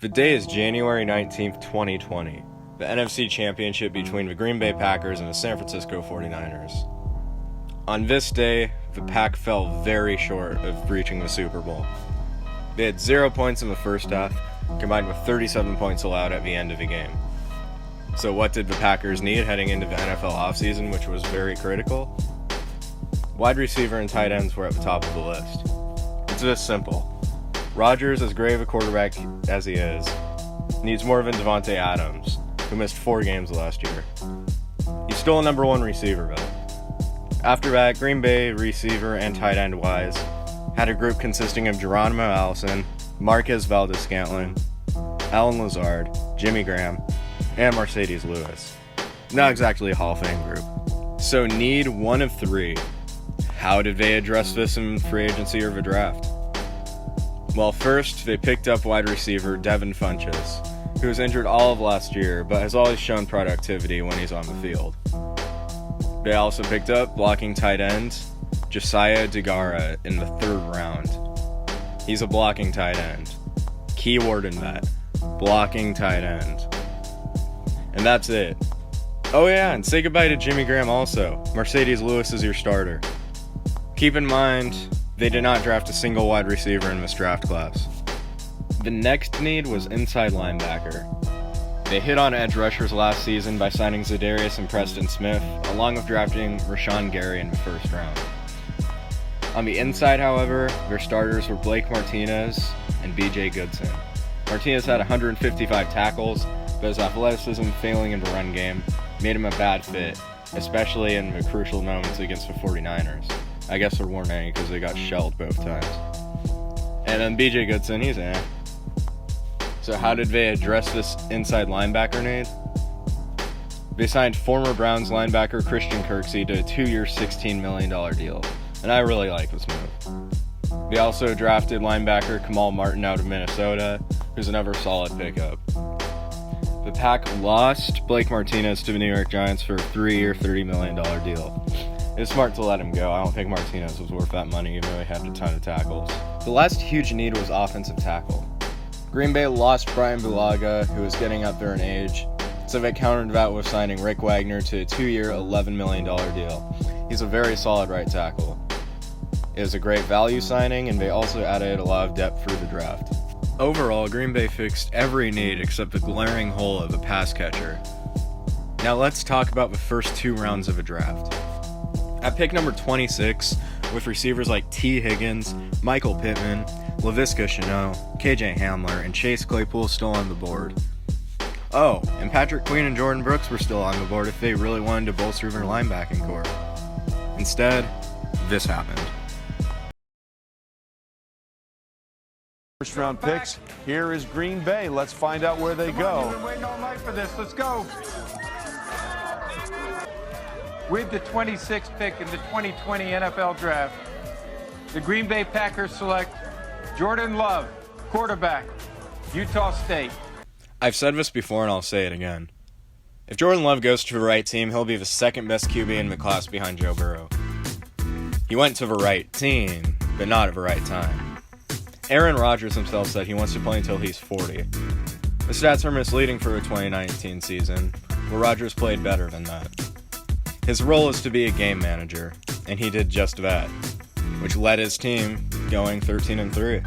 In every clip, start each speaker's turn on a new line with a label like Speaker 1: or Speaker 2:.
Speaker 1: The day is January 19th, 2020, the NFC Championship between the Green Bay Packers and the San Francisco 49ers. On this day, the Pack fell very short of reaching the Super Bowl. They had 0 points in the first half, combined with 37 points allowed at the end of the game. So what did the Packers need heading into the NFL offseason, which was very critical? Wide receiver and tight ends were at the top of the list. It's this simple. Rodgers, as great of a quarterback as he is, needs more than Devontae Adams, who missed 4 games last year. He's still a number 1 receiver, though. After that, Green Bay receiver and tight end wise had a group consisting of Geronimo Allison, Marquez Valdes-Scantling, Allen Lazard, Jimmy Graham, and Mercedes Lewis. Not exactly a Hall of Fame group. So need one of 3. How did they address this in free agency or the draft? Well, first, they picked up wide receiver Devin Funchess, who was injured all of last year, but has always shown productivity when he's on the field. They also picked up blocking tight end Josiah DeGara in the 3rd round. He's a blocking tight end. Keyword in that. Blocking tight end. And that's it. Oh yeah, and say goodbye to Jimmy Graham also. Mercedes Lewis is your starter. Keep in mind, they did not draft a single wide receiver in this draft class. The next need was inside linebacker. They hit on edge rushers last season by signing Za'Darius and Preston Smith, along with drafting Rashawn Gary in the 1st round. On the inside, however, their starters were Blake Martinez and BJ Goodson. Martinez had 155 tackles, but his athleticism failing in the run game made him a bad fit, especially in the crucial moments against the 49ers. I guess there weren't any because they got shelled both times. And then BJ Goodson, he's eh. So how did they address this inside linebacker need? They signed former Browns linebacker Christian Kirksey to a 2-year, $16 million deal. And I really like this move. They also drafted linebacker Kamal Martin out of Minnesota, who's another solid pickup. The Pack lost Blake Martinez to the New York Giants for a 3-year, $30 million deal. It's smart to let him go. I don't think Martinez was worth that money, even though he had a ton of tackles. The last huge need was offensive tackle. Green Bay lost Brian Bulaga, who was getting up there in age, so they countered that with signing Rick Wagner to a 2-year, $11 million deal. He's a very solid right tackle. It was a great value signing, and they also added a lot of depth through the draft. Overall, Green Bay fixed every need except the glaring hole of a pass catcher. Now let's talk about the first 2 rounds of a draft. At pick number 26, with receivers like T. Higgins, Michael Pittman, Laviska Shenault, KJ Hamler, and Chase Claypool still on the board. Oh, and Patrick Queen and Jordan Brooks were still on the board if they really wanted to bolster their linebacking core. Instead, this happened.
Speaker 2: First round picks. Here is Green Bay. Let's find out where they go.
Speaker 3: We've been waiting all night for this. Let's go. With the 26th pick in the 2020 NFL Draft, the Green Bay Packers select Jordan Love, quarterback, Utah State.
Speaker 1: I've said this before and I'll say it again. If Jordan Love goes to the right team, he'll be the 2nd best QB in the class behind Joe Burrow. He went to the right team, but not at the right time. Aaron Rodgers himself said he wants to play until he's 40. The stats are misleading for the 2019 season, where Rodgers played better than that. His role is to be a game manager, and he did just that, which led his team going 13-3.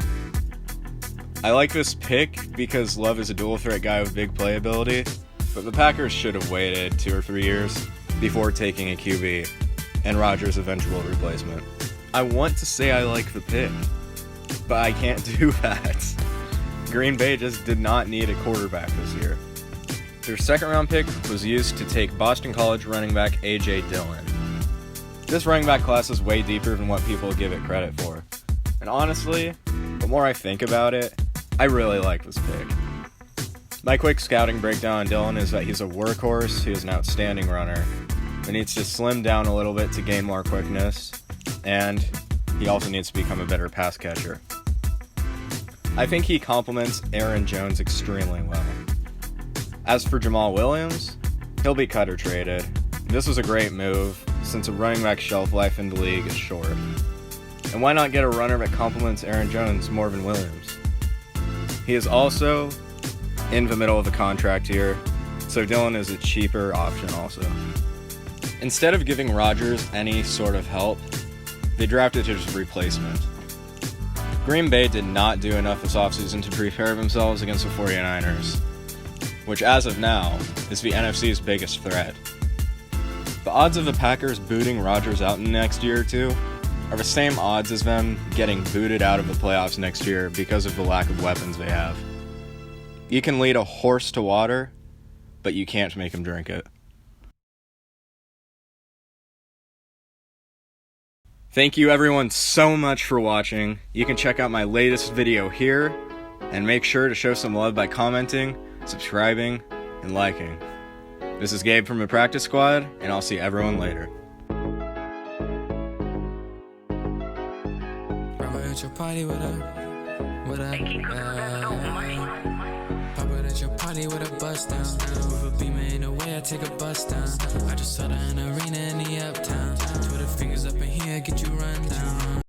Speaker 1: I like this pick because Love is a dual threat guy with big playability, but the Packers should have waited 2 or 3 years before taking a QB and Rodgers' eventual replacement. I want to say I like the pick, but I can't do that. Green Bay just did not need a quarterback this year. Their 2nd round pick was used to take Boston College running back A.J. Dillon. This running back class is way deeper than what people give it credit for. And honestly, the more I think about it, I really like this pick. My quick scouting breakdown on Dillon is that he's a workhorse, he is an outstanding runner, but needs to slim down a little bit to gain more quickness, and he also needs to become a better pass catcher. I think he complements Aaron Jones extremely well. As for Jamal Williams, he'll be cut or traded. This was a great move, since a running back shelf life in the league is short. And why not get a runner that complements Aaron Jones more than Williams? He is also in the middle of the contract here, so Dillon is a cheaper option also. Instead of giving Rodgers any sort of help, they drafted his replacement. Green Bay did not do enough this offseason to prepare themselves against the 49ers, which as of now is the NFC's biggest threat. The odds of the Packers booting Rodgers out in the next year or two are the same odds as them getting booted out of the playoffs next year because of the lack of weapons they have. You can lead a horse to water, but you can't make him drink it. Thank you everyone so much for watching. You can check out my latest video here, and make sure to show some love by commenting, subscribing, and liking. This is Gabe from the Practice Squad, and I'll see everyone later.
Speaker 4: At your party with a pop it at your party with a bust down. With a beamer in the way, I take a bus down. I just saw her in the arena in the uptown. Twitter fingers up in here, get you run down.